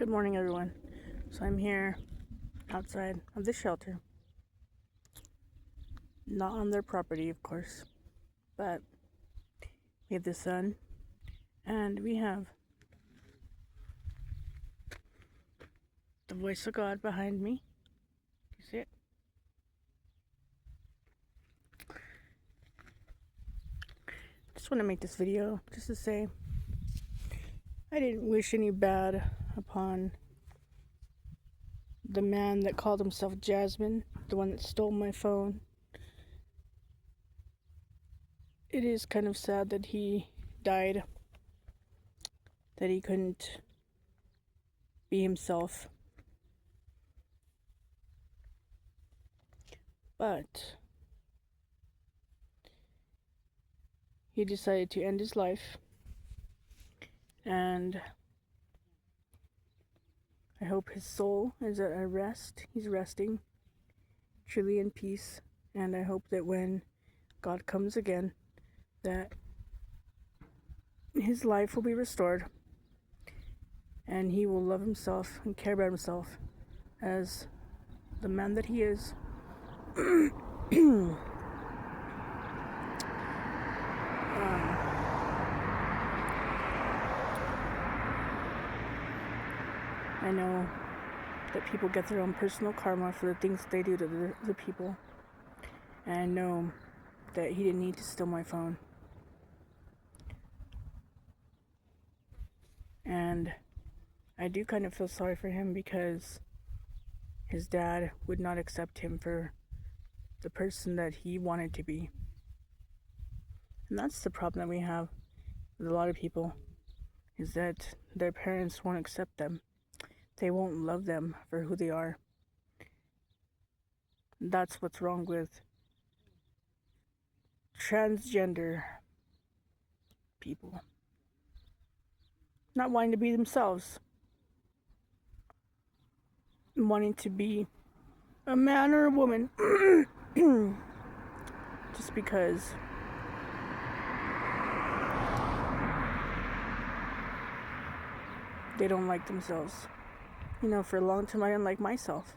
Good morning, everyone. So I'm here outside of the shelter. Not on their property, of course, but we have the sun and we have the voice of God behind me. You see it? Just want to make this video just to say I didn't wish any bad upon the man that called himself Jasmine, the one that stole my phone. It is kind of sad that he died, that he couldn't be himself. But he decided to end his life, and I hope his soul is at a rest. He's resting, truly in peace, and I hope that when God comes again, that his life will be restored, and he will love himself and care about himself as the man that he is. I know that people get their own personal karma for the things they do to the people. And I know that he didn't need to steal my phone. And I do kind of feel sorry for him because his dad would not accept him for the person that he wanted to be. And that's the problem that we have with a lot of people, is that their parents won't accept them. They won't love them for who they are. That's what's wrong with transgender people. Not wanting to be themselves. Wanting to be a man or a woman. Just because they don't like themselves. You know, for a long time I didn't like myself.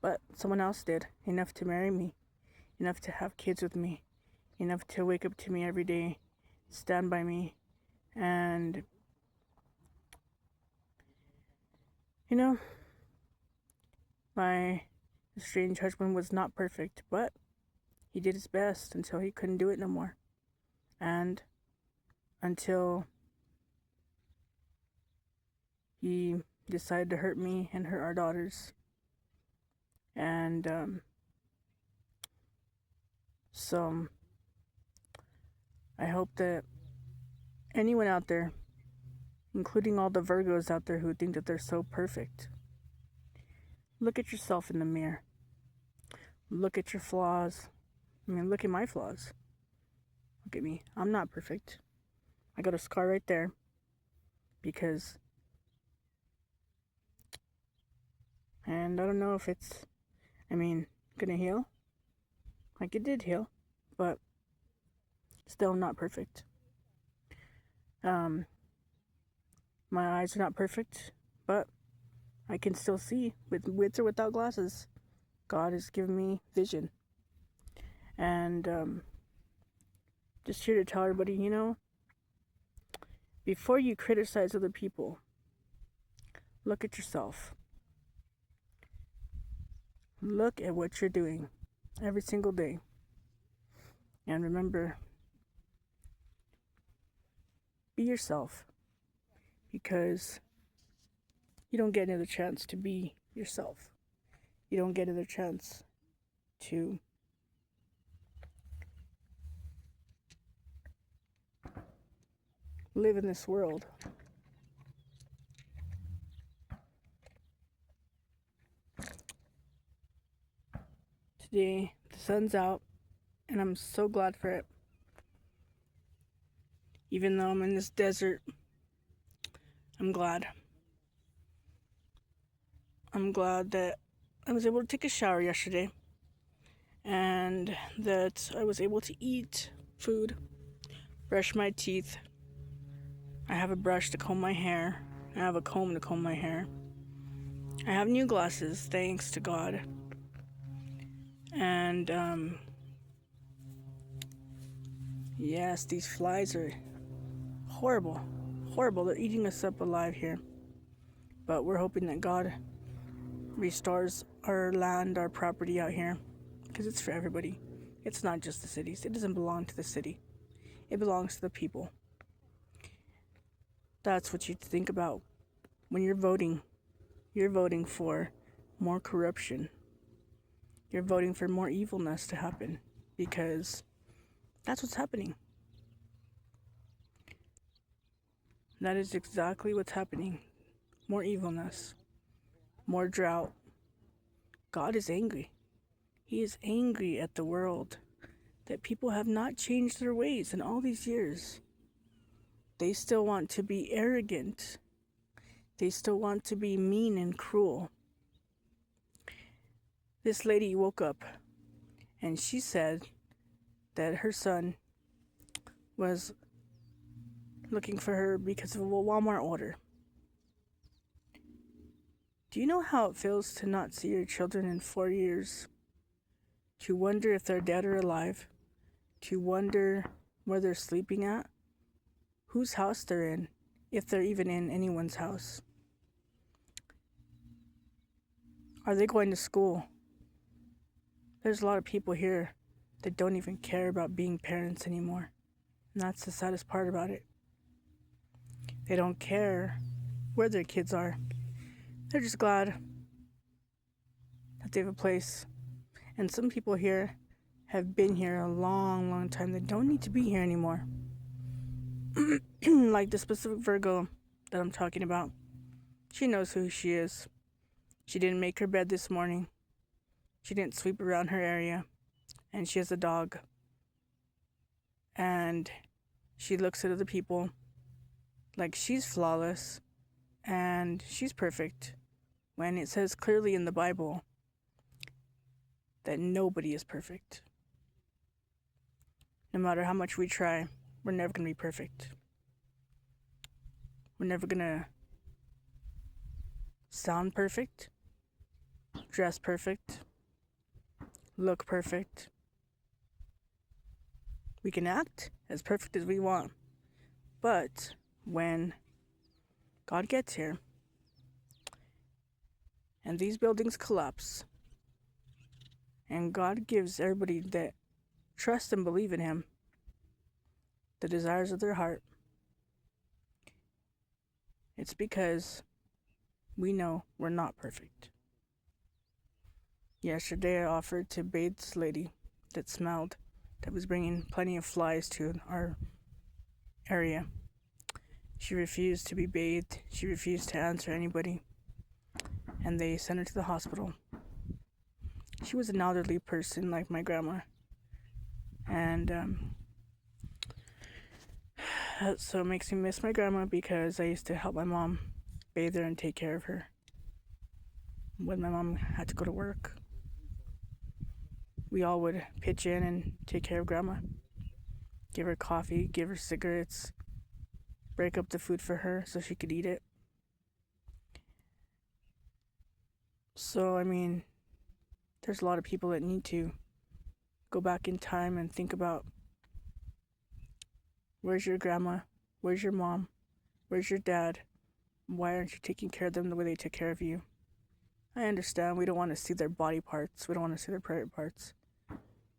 But someone else did. Enough to marry me. Enough to have kids with me. Enough to wake up to me every day. Stand by me. And, you know, my estranged husband was not perfect, but he did his best until he couldn't do it no more. And until he decided to hurt me and hurt our daughters. And so I hope that anyone out there, including all the Virgos out there who think that they're so perfect, look at yourself in the mirror. Look at your flaws. I mean, look at my flaws. Look at me. I'm not perfect. I got a scar right there because, and I don't know if it's, gonna heal. Like it did heal, but still not perfect. My eyes are not perfect, but I can still see with or without glasses. God has given me vision. And just here to tell everybody, you know, before you criticize other people, look at yourself. Look at what you're doing every single day. And remember, be yourself, because you don't get another chance to be yourself. You don't get another chance to live in this world. Today, the sun's out, and I'm so glad for it. Even though I'm in this desert, I'm glad. I'm glad that I was able to take a shower yesterday, and that I was able to eat food, brush my teeth. I have a brush to comb my hair, I have a comb to comb my hair. I have new glasses, thanks to God. And, yes, these flies are horrible. Horrible. They're eating us up alive here. But we're hoping that God restores our land, our property out here. Because it's for everybody. It's not just the cities. It doesn't belong to the city. It belongs to the people. That's what you think about when you're voting. You're voting for more corruption. You're voting for more evilness to happen. Because that's what's happening. That is exactly what's happening. More evilness. More drought. God is angry. He is angry at the world. That people have not changed their ways in all these years. They still want to be arrogant. They still want to be mean and cruel. This lady woke up and she said that her son was looking for her because of a Walmart order. Do you know how it feels to not see your children in 4 years? To wonder if they're dead or alive? To wonder where they're sleeping at? Whose house they're in? If they're even in anyone's house? Are they going to school? There's a lot of people here that don't even care about being parents anymore. And that's the saddest part about it. They don't care where their kids are. They're just glad that they have a place. And some people here have been here a long, long time. They don't need to be here anymore. Like the specific Virgo that I'm talking about. She knows who she is. She didn't make her bed this morning. She didn't sweep around her area. And she has a dog. And she looks at other people like she's flawless and she's perfect, when it says clearly in the Bible that nobody is perfect. No matter how much we try, we're never going to be perfect. We're never going to sound perfect, dress perfect, look perfect. We can act as perfect as we want. But when God gets here and these buildings collapse and God gives everybody that trust and believe in Him the desires of their heart, it's because we know we're not perfect. Yesterday I offered to bathe this lady that smelled, that was bringing plenty of flies to our area. She refused to be bathed. She refused to answer anybody. And they sent her to the hospital. She was an elderly person like my grandma. And so it makes me miss my grandma, because I used to help my mom bathe her and take care of her when my mom had to go to work. We all would pitch in and take care of grandma. Give her coffee, give her cigarettes, break up the food for her so she could eat it. So, I mean, there's a lot of people that need to go back in time and think about, where's your grandma? Where's your mom? Where's your dad? Why aren't you taking care of them the way they took care of you? I understand we don't want to see their body parts. We don't want to see their private parts.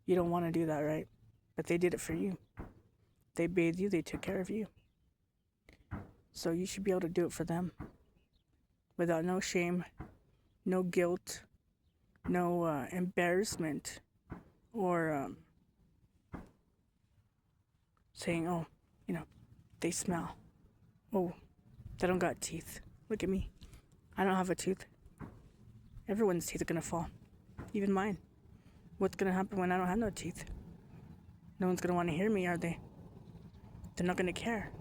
You don't want to do that, right? But they did it for you. They bathed you. They took care of you. So you should be able to do it for them without no shame, no guilt, no embarrassment, or saying, oh, they smell. Oh, they don't got teeth. Look at me. I don't have a tooth. Everyone's teeth are going to fall. Even mine. What's going to happen when I don't have no teeth? No one's going to want to hear me, are they? They're not going to care.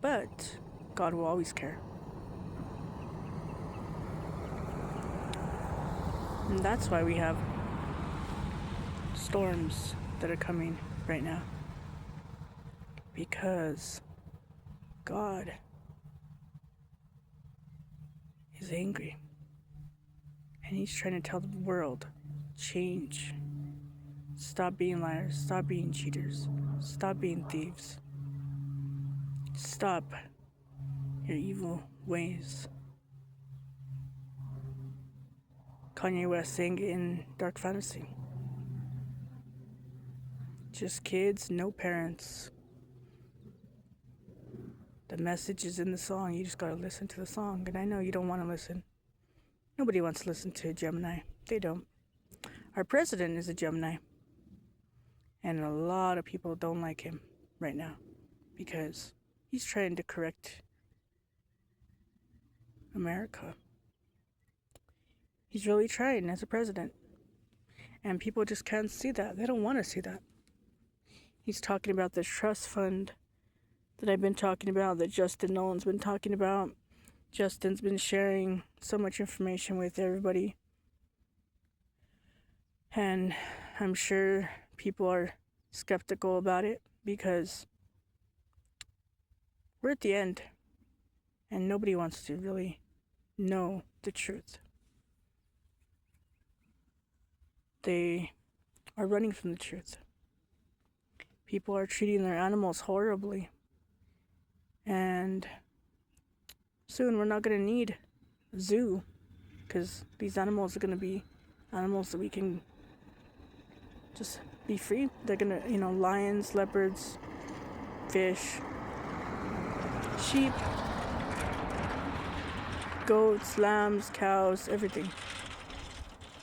But God will always care. And that's why we have storms that are coming right now. Because God is angry. And he's trying to tell the world, change. Stop being liars. Stop being cheaters. Stop being thieves. Stop your evil ways. Kanye West sang it in Dark Fantasy. Just kids, no parents. The message is in the song. You just gotta listen to the song. And I know you don't want to listen. Nobody wants to listen to a Gemini. They don't. Our president is a Gemini. And a lot of people don't like him right now because he's trying to correct America. He's really trying as a president. And people just can't see that. They don't want to see that. He's talking about the trust fund that I've been talking about, that Justin Nolan's been talking about. Justin's been sharing so much information with everybody. And I'm sure people are skeptical about it because we're at the end and nobody wants to really know the truth. They are running from the truth. People are treating their animals horribly. And soon we're not going to need a zoo because these animals are going to be animals that we can just be free. They're going to, lions, leopards, fish, sheep, goats, lambs, cows, everything.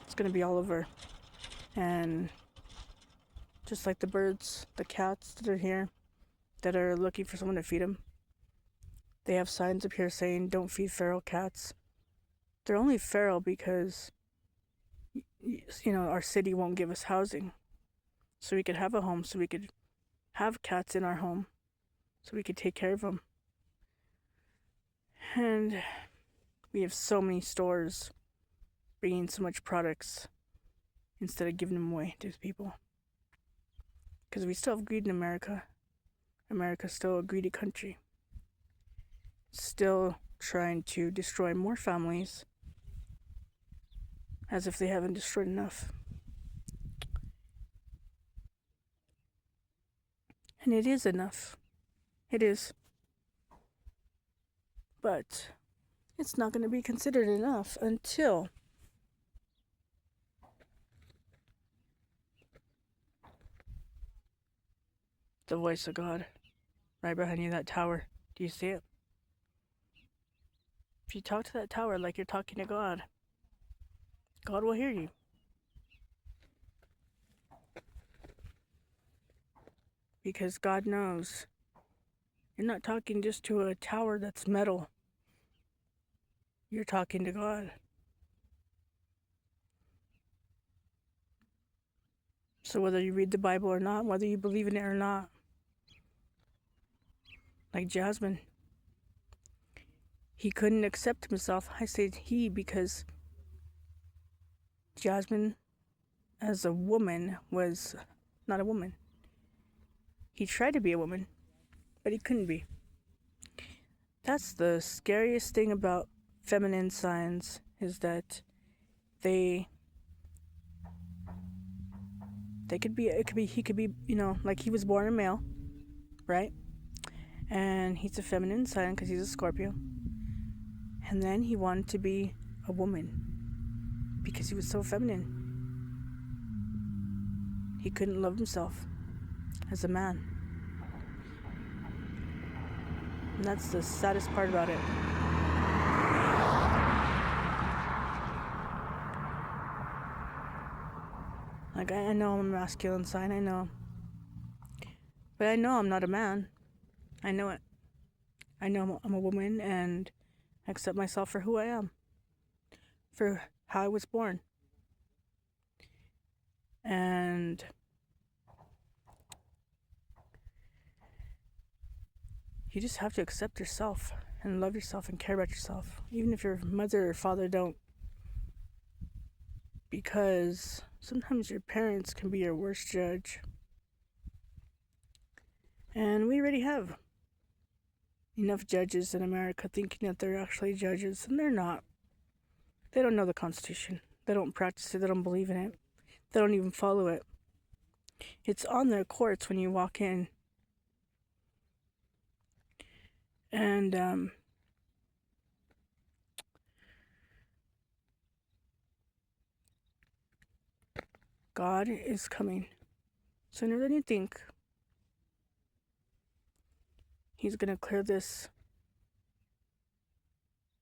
It's going to be all over. And just like the birds, the cats that are here, that are looking for someone to feed them, they have signs up here saying, don't feed feral cats. They're only feral because, our city won't give us housing. So we could have a home, so we could have cats in our home, so we could take care of them. And we have so many stores bringing so much products instead of giving them away to people. Because we still have greed in America. America's still a greedy country. Still trying to destroy more families as if they haven't destroyed enough. And it is enough. It is. But it's not going to be considered enough until the voice of God right behind you, that tower. Do you see it? If you talk to that tower like you're talking to God, God will hear you. Because God knows you're not talking just to a tower that's metal. You're talking to God. So whether you read the Bible or not, whether you believe in it or not, like Jasmine, he couldn't accept himself. I say he because Jasmine, as a woman, was not a woman. He tried to be a woman, but he couldn't be. That's the scariest thing about feminine signs, is that he could be, like he was born a male, right? And he's a feminine sign because he's a Scorpio. And then he wanted to be a woman because he was so feminine. He couldn't love himself as a man. And that's the saddest part about it. Like, I know I'm a masculine sign, I know. But I know I'm not a man. I know it. I know I'm a woman and I accept myself for who I am. For how I was born. And you just have to accept yourself and love yourself and care about yourself. Even if your mother or father don't. Because sometimes your parents can be your worst judge. And we already have enough judges in America thinking that they're actually judges, and they're not. They don't know the Constitution. They don't practice it. They don't believe in it. They don't even follow it. It's on their courts when you walk in. And God is coming sooner than you think. He's going to clear this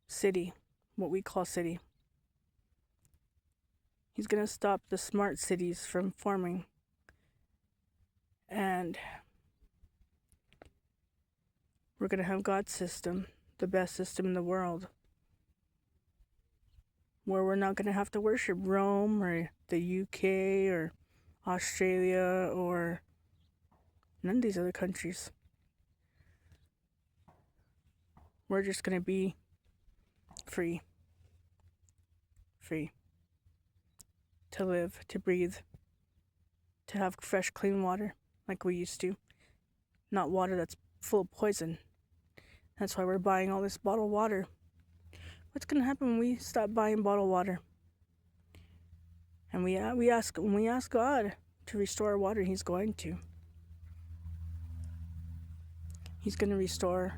city, what we call city. He's going to stop the smart cities from forming. And we're going to have God's system, the best system in the world, where we're not going to have to worship Rome or the UK or Australia or none of these other countries. We're just going to be free. Free. To live, to breathe, to have fresh, clean water like we used to. Not water that's full of poison. That's why we're buying all this bottled water. What's going to happen when we stop buying bottled water? And when we ask God to restore our water, He's going to. He's going to restore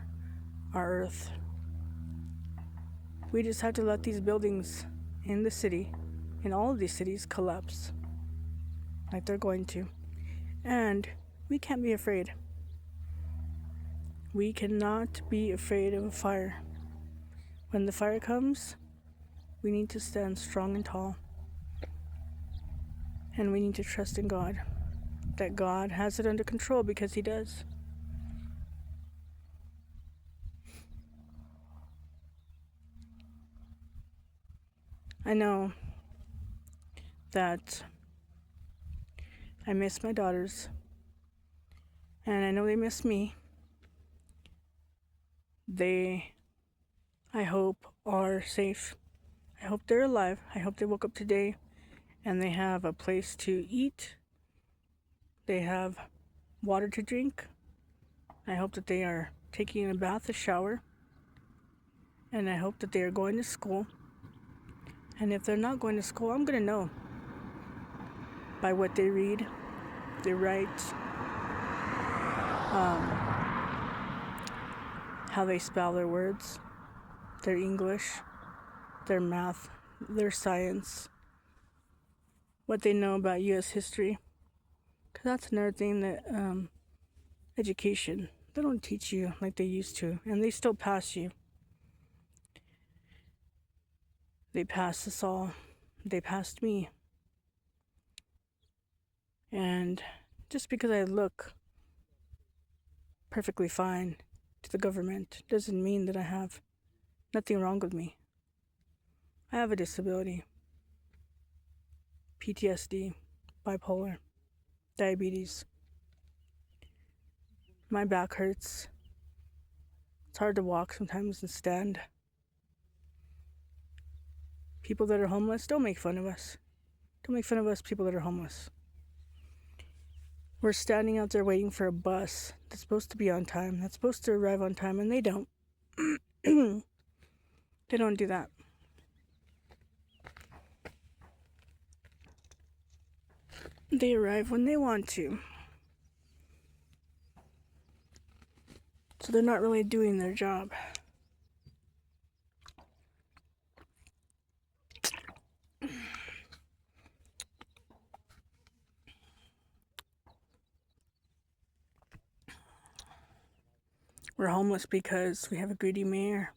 our earth. We just have to let these buildings in the city, in all of these cities, collapse like they're going to. And we can't be afraid. We cannot be afraid of a fire. When the fire comes, we need to stand strong and tall. And we need to trust in God, that God has it under control, because He does. I know that I miss my daughters, and I know they miss me. They, I hope, are safe. I hope they're alive. I hope they woke up today and they have a place to eat. They have water to drink. I hope that they are taking a bath, a shower. And I hope that they are going to school. And if they're not going to school, I'm going to know by what they read, they write, how they spell their words, their English, their math, their science, what they know about U.S. history. Because that's another thing that education, they don't teach you like they used to, and they still pass you. They passed us all. They passed me. And just because I look perfectly fine to the government doesn't mean that I have nothing wrong with me. I have a disability, PTSD, bipolar, diabetes. My back hurts. It's hard to walk sometimes and stand. People that are homeless, don't make fun of us. Don't make fun of us, people that are homeless. We're standing out there waiting for a bus that's supposed to be on time, that's supposed to arrive on time, and they don't. They don't do that. They arrive when they want to. So they're not really doing their job. We're homeless because we have a greedy mayor.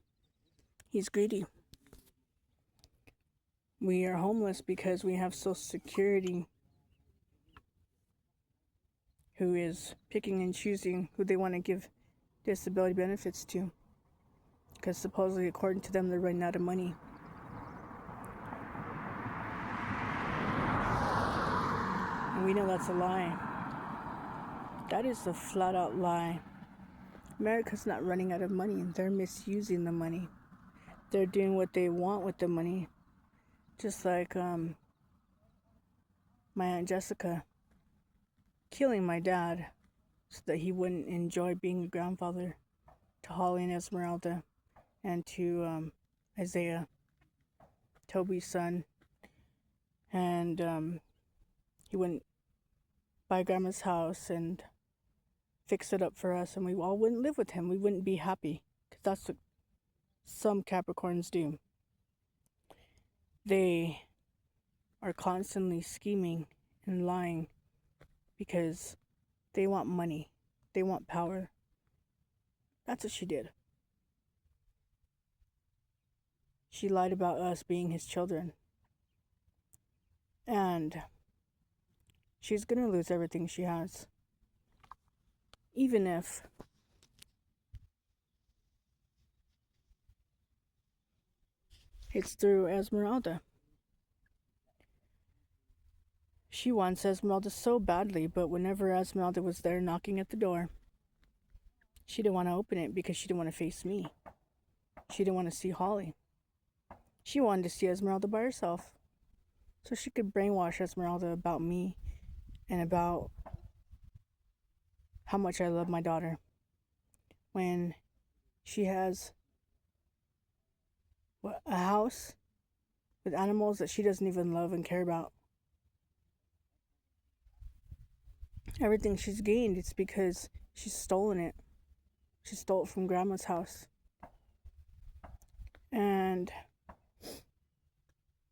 He's greedy. We are homeless because we have Social Security, who is picking and choosing who they want to give disability benefits to. Because supposedly, according to them, they're running out of money. And we know that's a lie. That is a flat out lie. America's not running out of money. They're misusing the money. They're doing what they want with the money. Just like my Aunt Jessica killing my dad so that he wouldn't enjoy being a grandfather to Holly and Esmeralda and to Isaiah. Toby's son, and he went by Grandma's house and fixed it up for us, and we all wouldn't live with him. We wouldn't be happy, because that's what some Capricorns do. They are constantly scheming and lying because they want money. They want power. That's what she did. She lied about us being his children. And she's gonna lose everything she has. Even if it's through Esmeralda. She wants Esmeralda so badly, but whenever Esmeralda was there knocking at the door, she didn't want to open it because she didn't want to face me. She didn't want to see Holly. She wanted to see Esmeralda by herself, so she could brainwash Esmeralda about me and about how much I love my daughter, when she has a house with animals that she doesn't even love and care about. Everything she's gained, it's because she's stolen it. She stole it from Grandma's house. And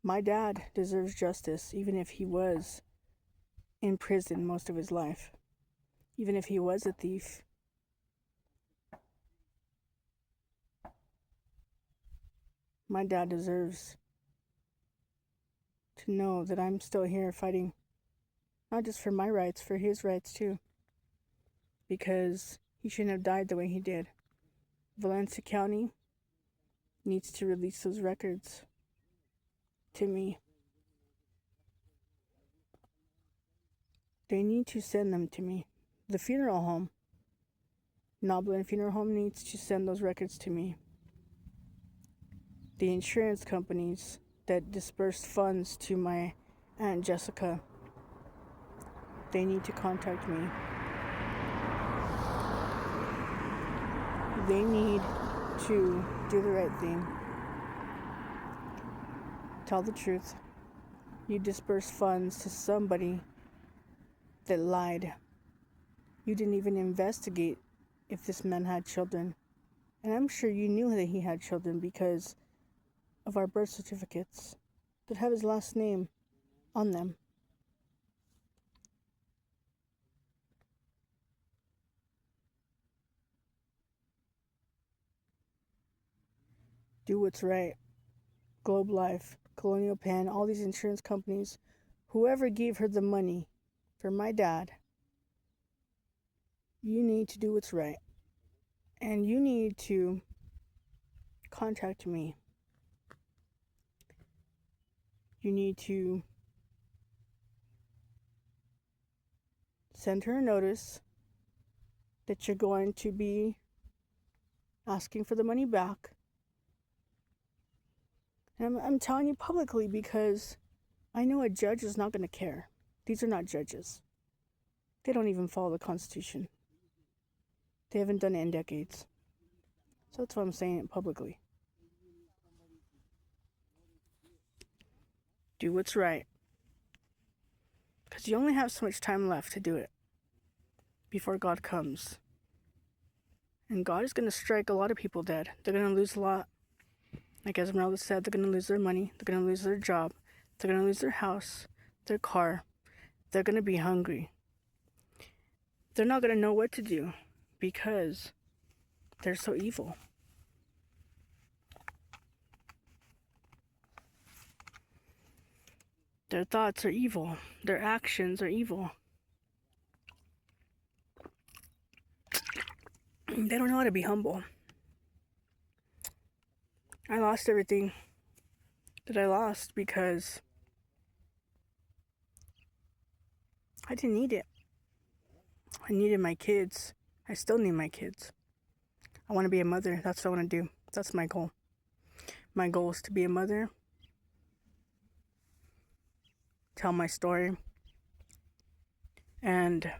my dad deserves justice, even if he was in prison most of his life. Even if he was a thief. My dad deserves to know that I'm still here fighting, not just for my rights, for his rights too. Because he shouldn't have died the way he did. Valencia County needs to release those records to me. They need to send them to me. The funeral home, Noblin Funeral Home, needs to send those records to me. The insurance companies that dispersed funds to my Aunt Jessica, they need to contact me. They need to do the right thing. Tell the truth. You dispersed funds to somebody that lied. You didn't even investigate if this man had children. And I'm sure you knew that he had children because of our birth certificates that have his last name on them. Do what's right. Globe Life, Colonial Penn, all these insurance companies, whoever gave her the money for my dad, you need to do what's right. And you need to contact me. You need to send her a notice that you're going to be asking for the money back. And I'm telling you publicly because I know a judge is not going to care. These are not judges. They don't even follow the Constitution. They haven't done it in decades. So that's why I'm saying it publicly. Do what's right. Because you only have so much time left to do it before God comes. And God is going to strike a lot of people dead. They're going to lose a lot. Like Esmeralda said, they're going to lose their money. They're going to lose their job. They're going to lose their house, their car. They're going to be hungry. They're not going to know what to do because they're so evil. Their thoughts are evil. Their actions are evil. They don't know how to be humble. I lost everything that I lost because I didn't need it. I needed my kids. I still need my kids. I want to be a mother. That's what I want to do. That's my goal. My goal is to be a mother, tell my story, and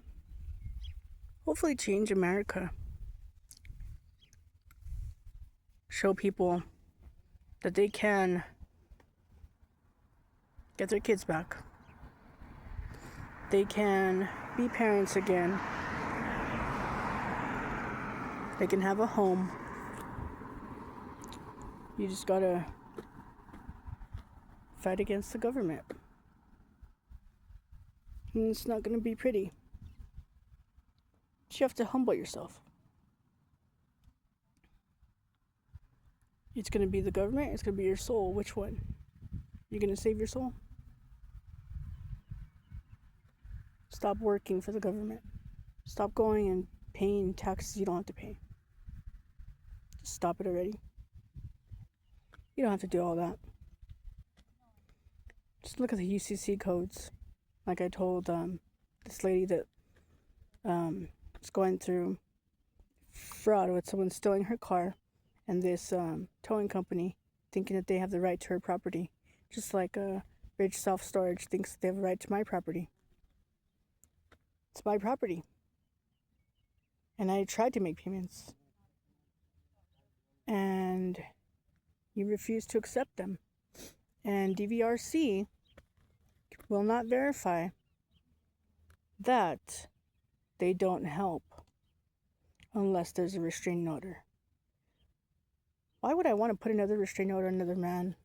hopefully change America. Show people that they can get their kids back. They can be parents again. They can have a home. You just gotta fight against the government. And it's not gonna be pretty. But you have to humble yourself. It's gonna be the government, it's gonna be your soul. Which one? You're gonna save your soul? Stop working for the government. Stop going and paying taxes you don't have to pay. Just stop it already. You don't have to do all that. Just look at the UCC codes. Like I told this lady that was going through fraud with someone stealing her car, and this towing company thinking that they have the right to her property. Just like Ridge Self Storage thinks they have a right to my property. It's my property. And I tried to make payments. And you refuse to accept them. And DVRC will not verify that they don't help unless there's a restraining order. Why would I want to put another restraining order on another man?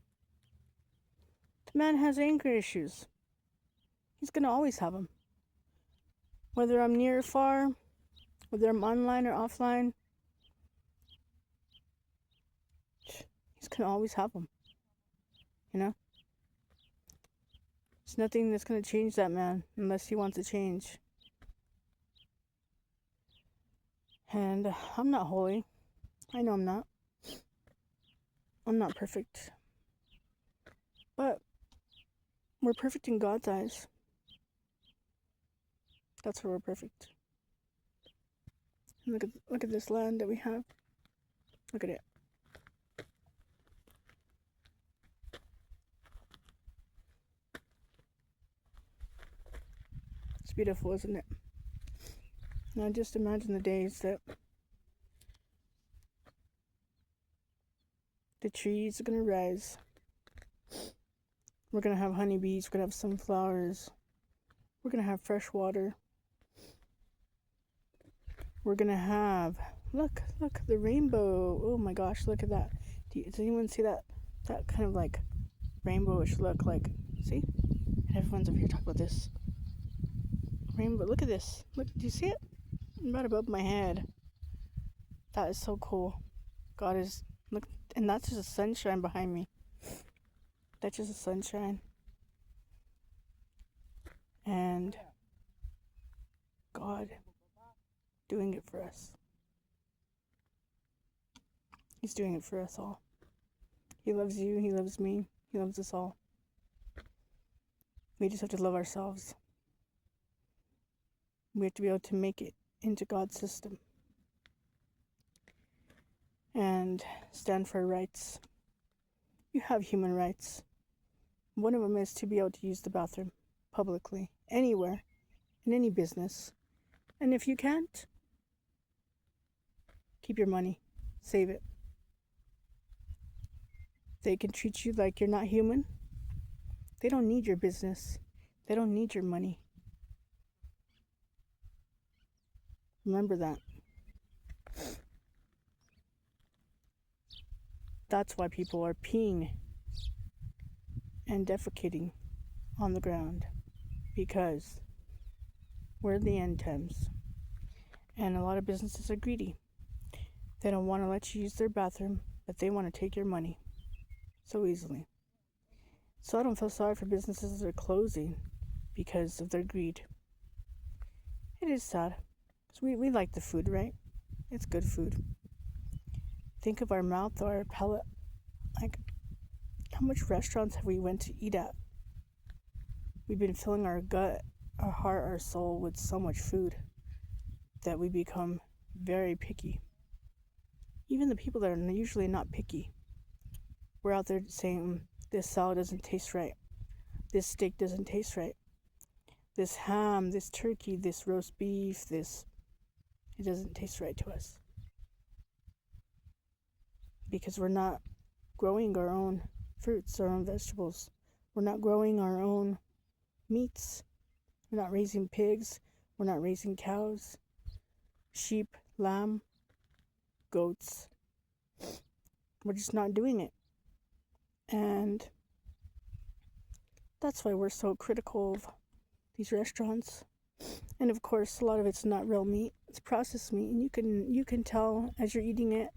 The man has anger issues. He's going to always have them. Whether I'm near or far, whether I'm online or offline, he's going to always have them. You know? There's nothing that's going to change that man unless he wants to change. And I'm not holy. I know I'm not. I'm not perfect. But we're perfect in God's eyes. That's where we're perfect. And look at this land that we have. Look at it. It's beautiful, isn't it? Now just imagine the days that the trees are going to rise. We're going to have honeybees. We're going to have sunflowers. We're going to have fresh water. We're going to have, look, the rainbow. Oh my gosh, look at that. Does anyone see that? That kind of like rainbowish look, like, see? And everyone's over here talking about this rainbow. Look at this. Look, do you see it? Right above my head. That is so cool. God is, look, and that's just the sunshine behind me. That's just the sunshine. And God doing it for us. He's doing it for us all. He loves you, he loves me, he loves us all. We just have to love ourselves. We have to be able to make it into God's system. And stand for our rights. You have human rights. One of them is to be able to use the bathroom publicly, anywhere, in any business. And if you can't, keep your money. Save it. They can treat you like you're not human. They don't need your business. They don't need your money. Remember that. That's why people are peeing and defecating on the ground. Because we're in the end times. And a lot of businesses are greedy. They don't want to let you use their bathroom, but they want to take your money so easily. So I don't feel sorry for businesses that are closing because of their greed. It is sad. Because we like the food, right? It's good food. Think of our mouth or our palate. Like, how much restaurants have we went to eat at? We've been filling our gut, our heart, our soul with so much food that we become very picky. Even the people that are usually not picky, we're out there saying, this salad doesn't taste right. This steak doesn't taste right. This ham, this turkey, this roast beef, it doesn't taste right to us. Because we're not growing our own fruits, our own vegetables. We're not growing our own meats. We're not raising pigs. We're not raising cows, sheep, lamb, goats. We're just not doing it. And that's why we're so critical of these restaurants. And of course, a lot of it's not real meat. It's processed meat. And you can tell as you're eating it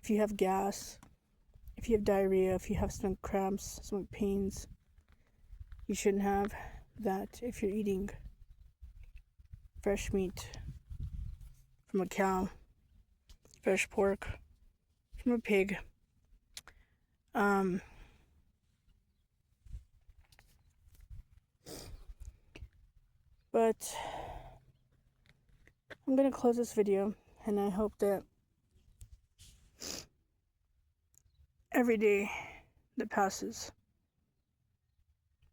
if you have gas, if you have diarrhea, if you have stomach cramps, stomach pains. You shouldn't have that if you're eating fresh meat from a cow, fresh pork from a pig. But I'm going to close this video, and I hope that every day that passes,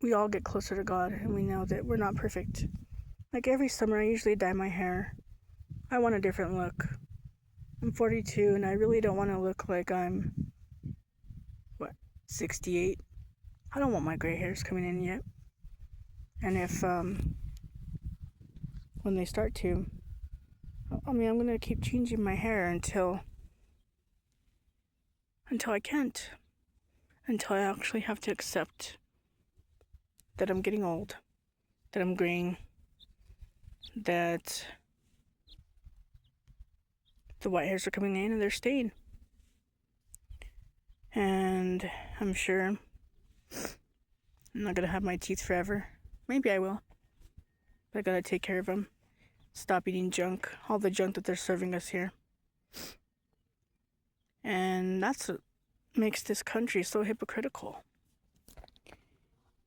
we all get closer to God, and we know that we're not perfect. Like every summer, I usually dye my hair. I want a different look. I'm 42, and I really don't want to look like I'm, 68? I don't want my gray hairs coming in yet. And if, when they start to, I'm going to keep changing my hair until I can't. Until I actually have to accept that I'm getting old, that I'm graying, that the white hairs are coming in and they're staying. And I'm sure I'm not going to have my teeth forever. Maybe I will. But I got to take care of them. Stop eating junk, all the junk that they're serving us here. And that's what makes this country so hypocritical.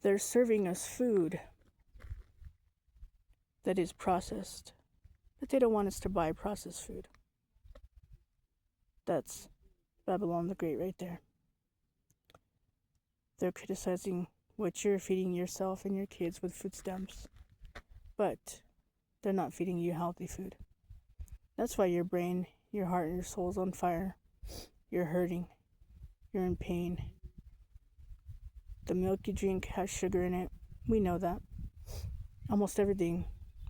They're serving us food that is processed, but they don't want us to buy processed food. That's Babylon the Great right there. They're criticizing what you're feeding yourself and your kids with food stamps, but they're not feeding you healthy food. That's why your brain, your heart, and your soul's on fire. You're hurting. You're in pain. The milk you drink has sugar in it. We know that. Almost everything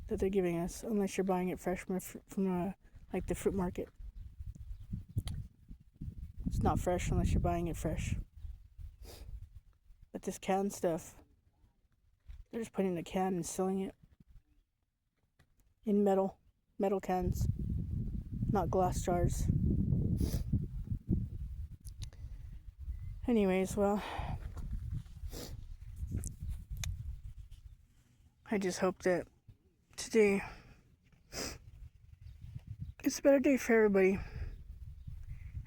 that they're giving us, unless you're buying it fresh from like the fruit market. It's not fresh unless you're buying it fresh. But this canned stuff, they're just putting in a can and selling it in metal cans, not glass jars. Anyways, well, I just hope that today it's a better day for everybody.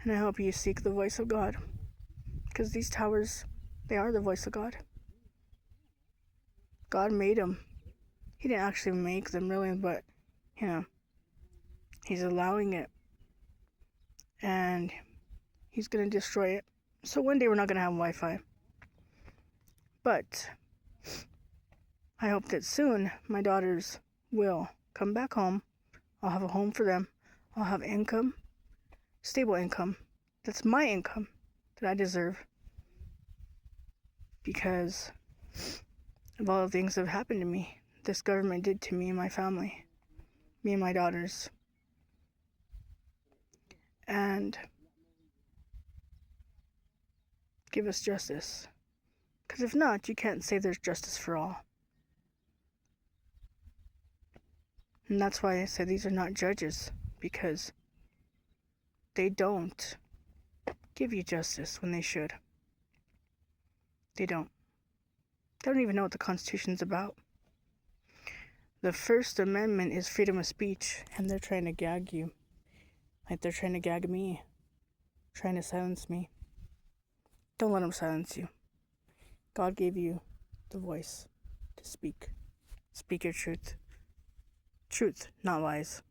And I hope you seek the voice of God. Because these towers, they are the voice of God. God made them. He didn't actually make them really, but, He's allowing it. And He's going to destroy it. So one day we're not going to have Wi-Fi. But I hope that soon my daughters will come back home. I'll have a home for them. I'll have income, stable income. That's my income that I deserve. Because of all the things that have happened to me. This government did to me and my family. Me and my daughters. And give us justice. Because if not, you can't say there's justice for all. And that's why I say these are not judges. Because they don't give you justice when they should. They don't. They don't even know what the Constitution's about. The First Amendment is freedom of speech, and they're trying to gag you. Like they're trying to gag me. Trying to silence me. Don't let them silence you. God gave you the voice to speak. Speak your truth. Truth, not lies.